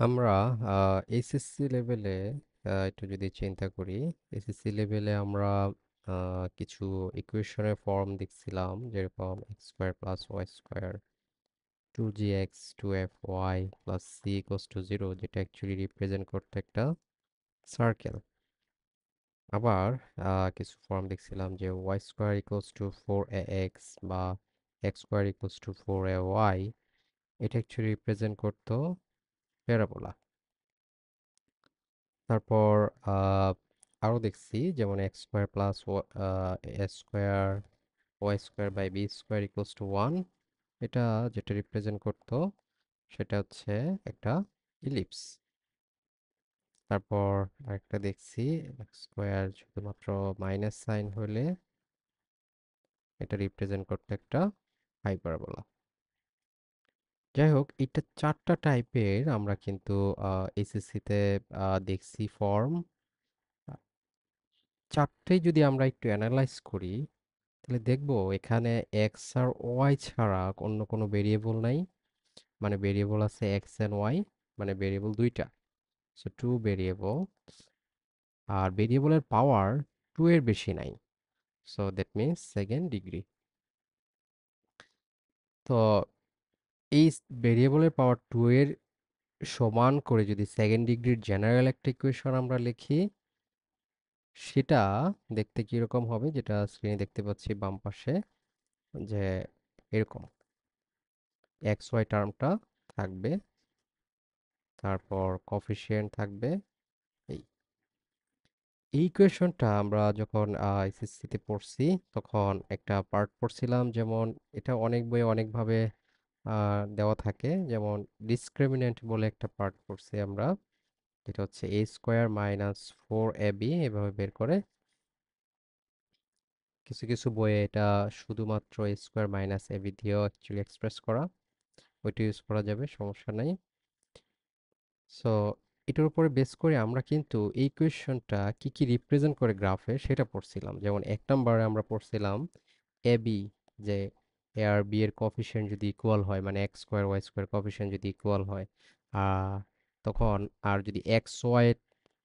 আমরা এসএসসি লেভেলে একটু যদি চিন্তা করি, এসএসসি লেভেলে আমরা কিছু ইকুয়েশনের ফর্ম দেখছিলাম, যেরকম X square plus Y square, two G X two F Y plus C equals to zero, যেটা অ্যাকচুয়ালি রিপ্রেজেন্ট করতে একটা সার্কেল। আবার কিছু ফর্ম দেখছিলাম যে Y square equals to four A X বা X square equals to four A Y, এটা actually represent করতো প্যারাবোলা। তারপর আহ, আরও দেখছি যেমন X square plus A square Y square by B square equals to one, এটা যেটা রিপ্রেজেন্ট করতো সেটা হচ্ছে একটা ইলিপস। তারপর আরেকটা দেখছি, এক্স স্কোয়ার শুধুমাত্র মাইনাস সাইন হলে এটা রিপ্রেজেন্ট করতো একটা হাইপারবোলা। যাই হোক, এটা চারটা টাইপের আমরা কিন্তু এসএসসিতে দেখছি ফর্ম। চারটেই যদি আমরা একটু অ্যানালাইজ করি, তাহলে দেখবো এখানে এক্স আর ওয়াই ছাড়া অন্য কোনো ভেরিয়েবল নাই। মানে ভেরিয়েবল আছে এক্স এন্ড ওয়াই, মানে ভেরিয়েবল দুইটা, সো টু ভেরিয়েবল। আর ভেরিয়েবলের পাওয়ার টু এর বেশি নাই, so that means second degree. তো এই ভেরিয়েবলের পাওয়ার টু এর সমান করে যদি সেকেন্ড ডিগ্রির জেনারেল একটা ইকুয়েশন আমরা লিখি, সেটা দেখতে কিরকম হবে, যেটা স্ক্রিনে দেখতে পাচ্ছি বাম পাশে, যে এরকম এক্স ওয়াই টার্মটা থাকবে, তারপর কফিসিয়েন্ট থাকবে। এই এই ইকুয়েশনটা আমরা যখন এসএসসিতে পড়ছি, তখন একটা পার্ট পড়ছিলাম, যেমন এটা অনেক বইয়ে অনেকভাবে দেওয়া থাকে। যেমন ডিসক্রিমিন্যান্ট বলে একটা পার্ট পড়ছি আমরা, যেটা হচ্ছে এ square minus four A B, এভাবে বের করে। কিছু কিছু বইয়ে এটা শুধুমাত্র এ স্কোয়ার মাইনাস এ বি দিয়েও অ্যাকচুয়ালি এক্সপ্রেস করা, ওইটা ইউজ করা যাবে, সমস্যা নাই। সো এটার উপরে বেস করে আমরা কিন্তু এই কোয়েশ্চনটা কি কি রিপ্রেজেন্ট করে গ্রাফে সেটা পড়ছিলাম। যেমন এক নম্বরে আমরা পড়ছিলাম এ বি, যে এ আর বি এর কোফিশিয়েন্ট যদি ইকুয়াল হয়, মানে x square Y square coefficient যদি ইকুয়াল হয়, আহ, তখন, আর যদি এক্স ওয়াই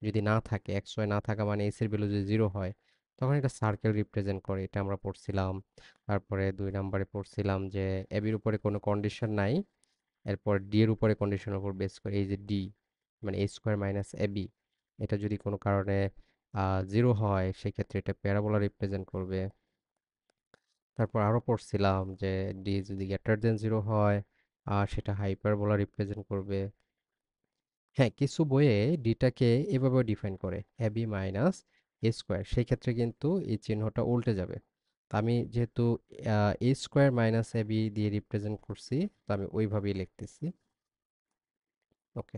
যদি না থাকে, এক্স ওয়াই না থাকা মানে এস এর ভ্যালু যদি জিরো হয়, তখন এটা সার্কেল রিপ্রেজেন্ট করে, এটা আমরা পড়ছিলাম। তারপরে দুই নম্বরে পড়ছিলাম যে এ বির উপরে কোনো কন্ডিশন নাই, এরপর ডি এর উপরে কন্ডিশনের উপর বেস করে, এই যে ডি মানে এ স্কোয়ার মাইনাস এ বি, এটা যদি কোনো কারণে জিরো হয়, সেক্ষেত্রে এটা প্যারাবোলা রিপ্রেজেন্ট করবে। তারপর আরও পড়ছিলাম যে ডি যদি গ্রেটার দেন জিরো হয়, সেটা হাইপারবোলা রিপ্রেজেন্ট করবে। হ্যাঁ, কিছু বইয়ে ডিটাকে এভাবে ডিফাইন করে, A B minus A square, সেই ক্ষেত্রে কিন্তু এই চিহ্নটা উল্টে যাবে। তো আমি যেহেতু এ স্কোয়ার মাইনাস এ বি দিয়ে রিপ্রেজেন্ট করছি, তো আমি ওইভাবেই লিখতেছি। ওকে।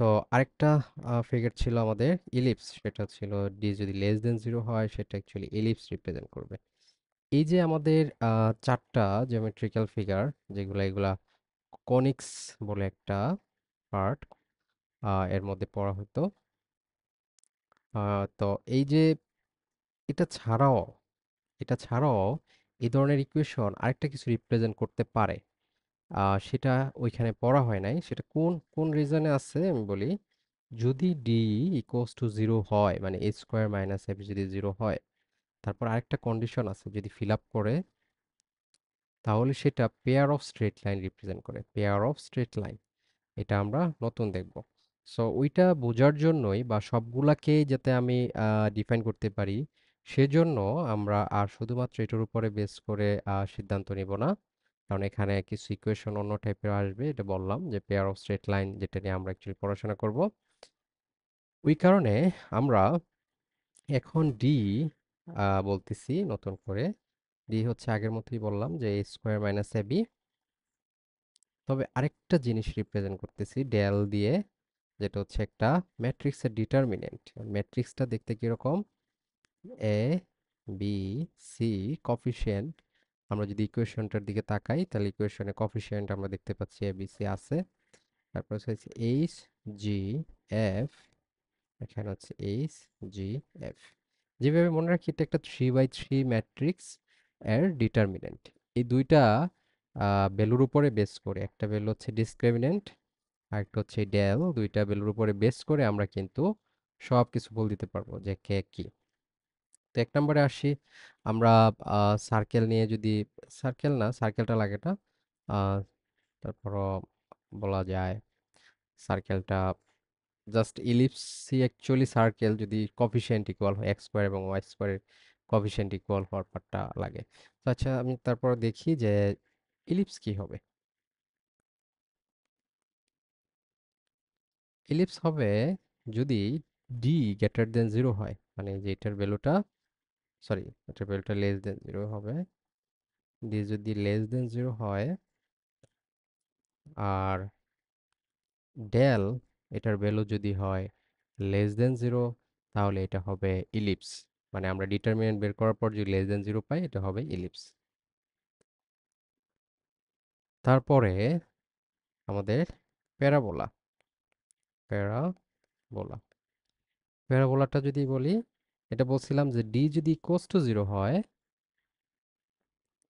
তো আরেকটা ফিগার ছিল আমাদের ইলিপস, সেটা ছিল ডি যদি লেস দেন জিরো হয়, সেটা অ্যাকচুয়ালি ইলিপস রিপ্রেজেন্ট করবে। এই যে আমাদের চারটা জিওমেট্রিক্যাল ফিগার, যেগুলা এগুলা কনিক্স বলে একটা পার্ট এর মধ্যে পড়া হতো। তো এই যে এটা ছাড়াও এটা ছাড়াও এই ধরনের ইকুয়েশন আরেকটা কিছু রিপ্রেজেন্ট করতে পারে, সেটা ওইখানে পড়া হয় নাই। সেটা কোন কোন রিজনে আছে আমি বলি। যদি ডি ইকুয়ালস টু জিরো হয়, মানে এ স্কোয়ার মাইনাস এফ যদি জিরো হয়, তারপর আরেকটা কন্ডিশন আছে, যদি ফিল আপ করে, তাহলে সেটা pair of straight line represent করে, পেয়ার অফ স্ট্রেট লাইন। এটা আমরা নতুন দেখব। সো ওইটা বোঝার জন্যই, বা সবগুলাকে যাতে আমি ডিফাইন করতে পারি, সেজন্য আমরা আর শুধুমাত্র এটার উপরে বেস করে সিদ্ধান্ত নিব না। কারণ এখানে কিছু ইকুয়েশন অন্য টাইপের আসবে, এটা বললাম যে পেয়ার অফ স্ট্রেট লাইন, যেটা নিয়ে আমরা অ্যাকচুয়ালি পড়াশোনা করব। ওই কারণে আমরা এখন ডি বলতেছি নতুন করে। ডি হচ্ছে আগের মতোই বললাম যে এ স্কোয়ার মাইনাস এ বি, তবে আরেকটা জিনিস রিপ্রেজেন্ট করতেছি ডেল দিয়ে, যেটা হচ্ছে একটা ম্যাট্রিক্সের ডিটারমিনেন্ট। ম্যাট্রিক্সটা দেখতে কিরকম, এ বি সি কফিশিয়েন্ট। আমরা যদি ইকুয়েশনটার দিকে তাকাই, তাহলে ইকুয়েশনে কফিশিয়েন্ট আমরা দেখতে পাচ্ছি এ বি সি আছে। তারপর হচ্ছে এইচ জি এফ, এখানে হচ্ছে এইচ জি এফ। যেভাবে মনে রাখি, এটা একটা 3 বাই 3 ম্যাট্রিক্স এর ডিটারমিনেন্ট। এই দুইটা ভ্যালুর উপরে বেস করে, একটা ভ্যালু হচ্ছে ডিসক্রিমিনেন্ট, আর একটা হচ্ছে ডেল, দুইটা ভ্যালুর উপরে বেস করে আমরা কিন্তু সব কিছু বলে দিতে পারবো যে কে কি। তো 1 নম্বরে আসি আমরা। সার্কেল নিয়ে যদি, সার্কেল না, সার্কেলটা লাগে না, আহ, তারপরও বলা যায় সার্কেলটা জাস্ট ইলিপসই অ্যাকচুয়ালি সার্কেল যদি কফিশিয়েন্ট ইকুয়াল হয় এক্স স্কোয়ার এবং ওয়াই স্কোয়ারের কফিশিয়েন্ট ইকুয়াল হওয়ার পার্টটা লাগে। তো আচ্ছা, আমি তারপর দেখি যে ইলিপস কি হবে। ইলিপস হবে যদি ডি গ্রেটার দেন জিরো হয়, মানে যে এটার ভ্যালুটা, সরি, এটার ভ্যালুটা লেস দেন জিরো হবে। ডি যদি লেস দেন জিরো হয় আর ডেল এটার ভ্যালু যদি হয় লেস দেন জিরো, তাহলে এটা হবে ইলিপস। মানে আমরা ডিটারমিনেন্ট বের করার পর যদি লেস দেন জিরো পাই, এটা হবে ইলিপস। তারপরে আমাদের প্যারাবোলা। প্যারাবোলা প্যারাবোলাটা যদি বলি, এটা বলছিলাম যে ডি যদি ইকুয়ালস টু জিরো হয়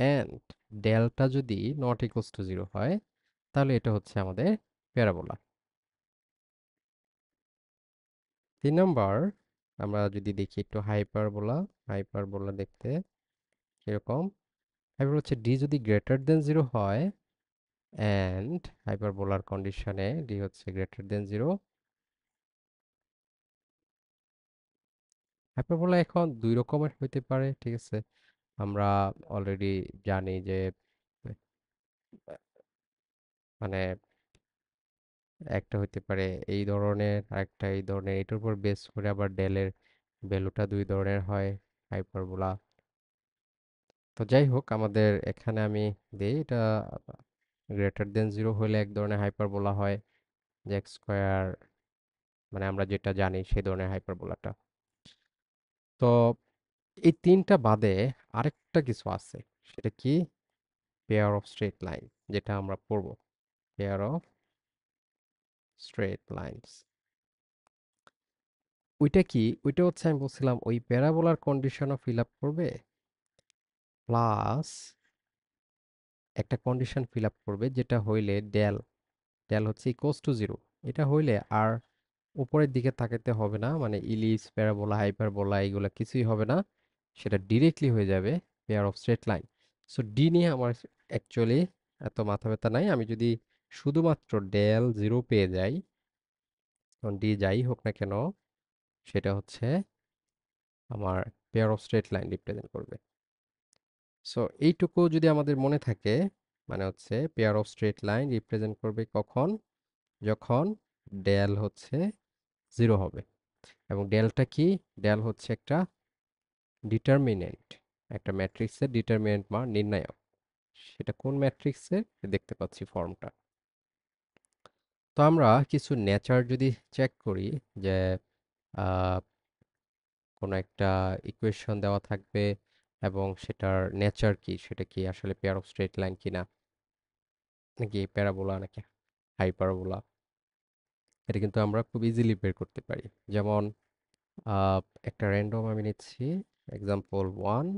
অ্যান্ড ডেলটা যদি নট ইকুয়ালস টু জিরো হয়, তাহলে এটা হচ্ছে আমাদের প্যারাবোলা। 3 নম্বর, আমরা যদি দেখি একটু হাইপারবোলা। হাইপারবোলা দেখতে কিরকম? হাইপার হচ্ছে ডি যদি গ্রেটার দেন জিরো হয় অ্যান্ড হাইপারবোলার কন্ডিশনে ডি হচ্ছে গ্রেটার দেন জিরো। হাইপারবোলা এখন দুই রকমের হইতে পারে, ঠিক আছে? আমরা অলরেডি জানি যে মানে একটা হইতে পারে এই ধরনের, আরেকটা এই ধরনের, এটার উপর বেস করে আবার ডেলের ভ্যালুটা দুই ধরনের হয় হাইপারবোলা। তো যাই হোক, আমাদের এখানে আমি দিই এটা গ্রেটার দেন জিরো হলে এক ধরনের হাইপারবোলা হয়, যে এক্স স্কোয়ার, মানে আমরা যেটা জানি সেই ধরনের হাইপারবোলাটা। তো এই তিনটা বাদে আরেকটা কিছু আছে, সেটা কি? পেয়ার অফ স্ট্রেট লাইন, যেটা আমরা পড়বো। পেয়ার অফ স্ট্রেট লাইনস, ওইটা কি? ওইটা হচ্ছে আমি বলছিলাম ওই প্যারাবোলার কন্ডিশনও ফিল আপ করবে, প্লাস একটা কন্ডিশন ফিল আপ করবে যেটা হইলে ডেল, ডেল হচ্ছে ইকুয়ালস টু জিরো। এটা হইলে আর উপরের দিকে তাকাতে হবে না, মানে ইলিপস, প্যারাবোলা, হাইপারবোলা এগুলো কিছুই হবে না, সেটা ডিরেক্টলি হয়ে যাবে pair of straight line. So D নিয়ে আমার অ্যাকচুয়ালি এত মাথা ব্যথা নাই। আমি যদি শুধুমাত্র ডেল জিরো পেয়ে যাই, তখন ডি যাই হোক না কেন সেটা হচ্ছে আমার pair of straight line represent করবে। সো এইটুকু যদি আমাদের মনে থাকে, মানে হচ্ছে pair of straight line represent করবে কখন? যখন ডেল হচ্ছে জিরো হবে। এবং ডেলটা কি? ডেল হচ্ছে একটা ডিটারমিনেন্ট, একটা ম্যাট্রিক্সের ডিটারমিনেন্ট মান নির্ণায়ক। সেটা কোন ম্যাট্রিক্সের? দেখতে পাচ্ছি ফর্মটা। তো আমরা কিছু নেচার যদি চেক করি, যে আহ, কোনো একটা ইকুয়েশন দেওয়া থাকবে এবং সেটার নেচার কি, সেটা কি আসলে পেয়ার অফ স্ট্রেট লাইন কিনা, নাকি প্যারাবোলা, নাকি হাইপারবোলা, এটা কিন্তু আমরা খুব ইজিলি বের করতে পারি। যেমন আহ, একটা র্যান্ডম আমি নিচ্ছি, এক্সাম্পল 1,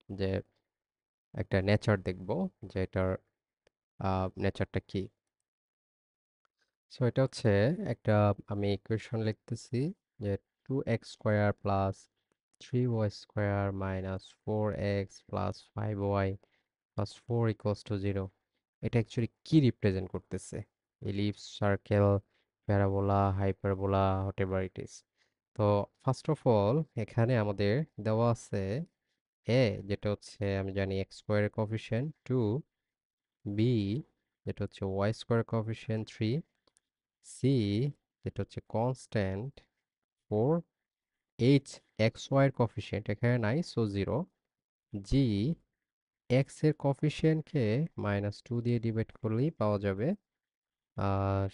যে একটা নেচার দেখব যে এটার নেচারটা কি। সো এটা হচ্ছে একটা, আমি ইকুয়েশন লিখতেছি যে 2x² plus 3y² minus 4x plus 5y plus 4 equals to 0। এটা অ্যাকচুয়ালি কি রিপ্রেজেন্ট করতেছে? Ellipse, circle, parabola, hyperbola, whatever it is. তো ফার্স্ট অফ অল এখানে আমাদের দেওয়া আছে এ, যেটা হচ্ছে আমি জানি এক্স স্কোয়ারের কোএফিসিয়েন্ট 2, বি যেটা হচ্ছে ওয়াই স্কোয়ার কোএফিসিয়েন্ট 3, সি যেটা হচ্ছে কনস্ট্যান্ট 4, এইচ এক্স ওয়াই এর কোএফিসিয়েন্ট এখানে নাই সো 0, জি এক্স এর কোএফিসিয়েন্টকে -2 দিয়ে ডিভাইড করলেই পাওয়া যাবে।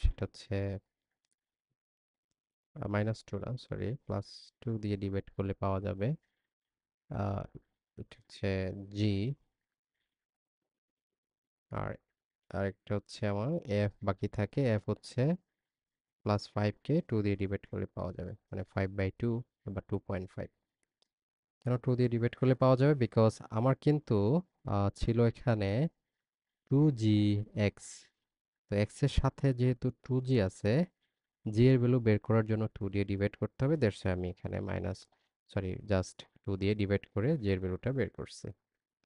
সেটা হচ্ছে -2 না, সরি, +2 দিয়ে ডিভাইড করলে পাওয়া যাবে। আহ, এটা হচ্ছে জি। আর আরেকটা হচ্ছে আমার এফ বাকি থাকে, এফ হচ্ছে +5 কে 2 দিয়ে ডিভাইড করলে পাওয়া যাবে, মানে 5/2 বা 2.5। কেন 2 দিয়ে ডিভাইড করলে পাওয়া যাবে? বিকজ আমার কিন্তু ছিল এখানে 2gx, তো এক্স এর সাথে যেহেতু 2g আছে, জি এর ভ্যালু বের করার জন্য 2 দিয়ে ডিভাইড করতে হবে, দ্যাটস আমি এখানে জাস্ট 2 দিয়ে ডিভাইড করে জি এর ভ্যালুটা বের করছি।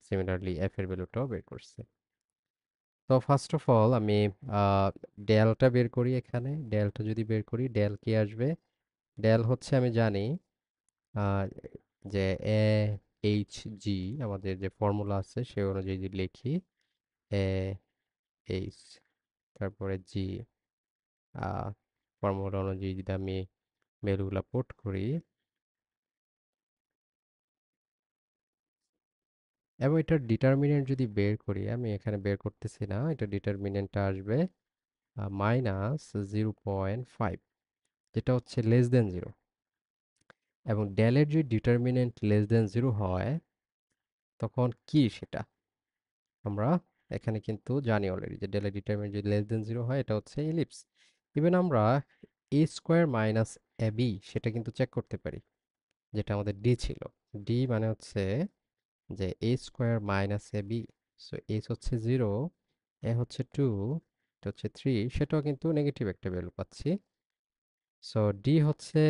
সিমিলারলি এফ এর ভ্যালুটাও বের করছি। তো ফার্স্ট অফ অল আমি ডেলটা বের করি। এখানে ডেলটা যদি বের করি, ডেল কি আসবে? ডেল হচ্ছে আমি জানি আহ, যে এ এইচ জি, আমাদের যে ফর্মুলা আছে সে অনুযায়ী যদি লিখি, এ এইচ তারপরে জি, ফর্মুলা অনুযায়ী যদি আমি ভ্যালুগুলা পুট করি এবং এটার ডিটারমিনেন্ট যদি বের করি, আমি এখানে বের করতেছি না, এটা ডিটারমিনেন্টটা আসবে -0.5, যেটা হচ্ছে লেস দেন জিরো। এবং ডেলের যদি ডিটারমিনেন্ট লেস দেন জিরো হয়, তখন কি সেটা আমরা এখানে কিন্তু জানি অলরেডি যে ডেলের ডিটারমিনেন্ট যদি লেস দেন জিরো হয়, এটা হচ্ছে ইলিপস। ইভেন আমরা এ স্কোয়ার মাইনাস এ বি সেটা কিন্তু চেক করতে পারি, যেটা আমাদের ডি ছিল। ডি মানে হচ্ছে যে এ square minus A B. So H হচ্ছে জিরো, এ হচ্ছে টু, এটা হচ্ছে থ্রি, সেটাও কিন্তু নেগেটিভ একটা ভ্যালু পাচ্ছি। সো ডি হচ্ছে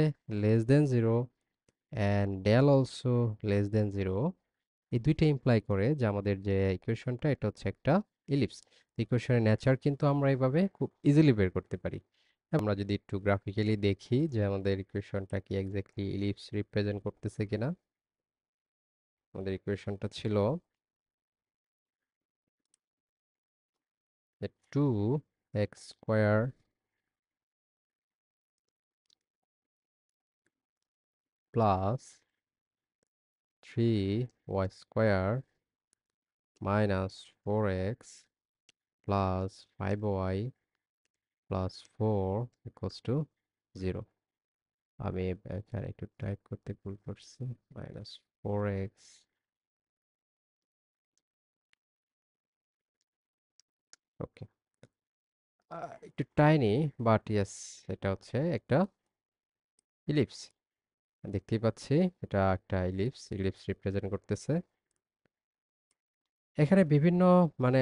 less than zero and del also less than zero. এই দুইটা ইমপ্লাই করে যে আমাদের যে ইকুয়েশনটা এটা হচ্ছে একটা ইলিপস। ইকুয়েশনের নেচার কিন্তু আমরা এইভাবে খুব ইজিলি বের করতে পারি। আমরা যদি একটু গ্রাফিক্যালি দেখি যে আমাদের ইকুয়েশনটা কি এক্স্যাক্টলি ইলিপস রিপ্রেজেন্ট করতেছে কিনা। আমাদের ইকুয়েশনটা ছিল যে 2x² plus 3y² minus 4x plus 5y plus 4 equals to 0। আমি এখানে একটু টাইপ করতে ভুল করছি, -4x। ওকে, একটু টাইনি, বাট ইয়েস, এটা হচ্ছে একটা ইলিপস। দেখতেই পাচ্ছি এটা একটা ইলিপস, ইলিপস রিপ্রেজেন্ট করতেছে। এখানে বিভিন্ন মানে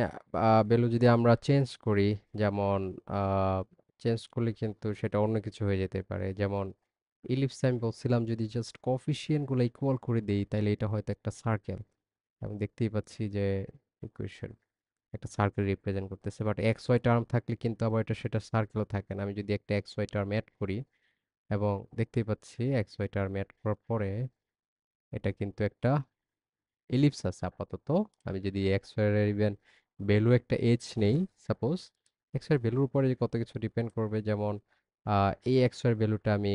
ভ্যালু যদি আমরা চেঞ্জ করি, যেমন চেঞ্জ করলে কিন্তু সেটা অন্য কিছু হয়ে যেতে পারে। যেমন ইলিপস আমি বলছিলাম যদি জাস্ট কোফিশিয়েন্ট গুলো ইকুয়াল করে দেই, তাহলে এটা হয়তো একটা সার্কেল। আমি দেখতেই পাচ্ছি যে ইকুয়েশন একটা সার্কেল রিপ্রেজেন্ট করতেছে, বাট এক্স ওয়াই টার্ম থাকলে কিন্তু আবার এটা সেটা সার্কেলও থাকে না। আমি যদি একটা এক্স ওয়াই টার্ম অ্যাড করি, এবং দেখতেই পাচ্ছি এক্স ওয়াই টার্ম অ্যাড করার পরে এটা কিন্তু একটা এলিপস আছে আপাতত। আমি যদি এক্স ওয়াই এর ইভেন ভ্যালু একটা এইচ নেই, সাপোজ এক্স ওয়াই ভ্যালুর উপরে যে কত কিছু ডিপেন্ড করবে, যেমন এই এক্স ওয়াই ভ্যালুটা আমি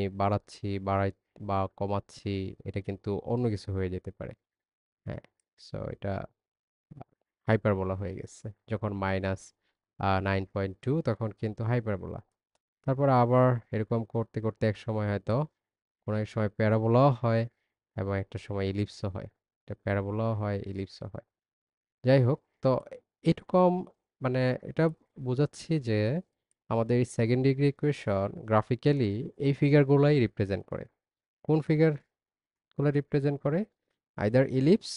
বাড়াই বা কমাচ্ছি, এটা কিন্তু অন্য কিছু হয়ে যেতে পারে। হ্যাঁ, সো এটা হাইপারবোলা হয়ে গেছে যখন -9.2, তখন কিন্তু হাইপারবোলা। তারপর আবার এরকম করতে করতে এক সময় হয়তো কোনো এক সময় প্যারাবোলাও হয় এবং একটা সময় ইলিপসও হয়। এটা প্যারাবোলাও হয়, ইলিপসও হয়। যাই হোক, তো এরকম মানে এটা বোঝাচ্ছি যে আমাদের এই সেকেন্ড ডিগ্রি ইকুয়েশন গ্রাফিক্যালি এই ফিগারগুলোই রিপ্রেজেন্ট করে। কোন ফিগারগুলো রিপ্রেজেন্ট করে? আইদার ইলিপস,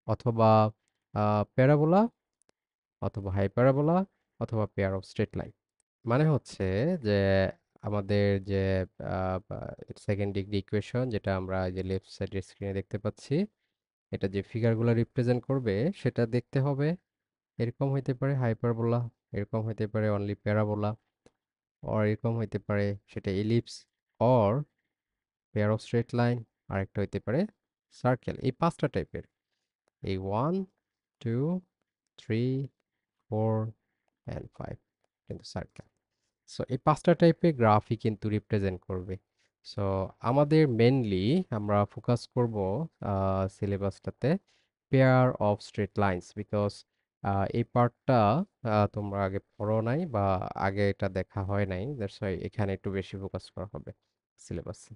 অথবা প্যারাবোলা, অথবা হাইপারবোলা, অথবা পেয়ার অফ স্ট্রেট লাইন। মানে হচ্ছে যে আমাদের যে সেকেন্ড ডিগ্রি ইকুয়েশন, যেটা আমরা এই যে লেফট সাইডের স্ক্রিনে দেখতে পাচ্ছি, এটা যে ফিগারগুলো রিপ্রেজেন্ট করবে সেটা দেখতে হবে এরকম হইতে পারে হাইপারবোলা, এরকম হইতে পারে অনলি প্যারাবোলা, আর এরকম হইতে পারে সেটা ellipse, or pair of straight line, আর একটা হইতে পারে সার্কেল। এই পাঁচটা টাইপের, এই 1, 2, 3, 4 and 5 কিন্তু সার্কেল। সো এই পাঁচটা টাইপের গ্রাফই কিন্তু রিপ্রেজেন্ট করবে। সো আমাদের মেনলি আমরা ফোকাস করব সিলেবাসটাতে pair of straight lines, because এই পার্টটা তোমরা আগে পড়ো নাই বা আগে এটা দেখা হয় নাই, দ্যাটস ওয়াই এখানে একটু বেশি ফোকাস করা হবে সিলেবাসে।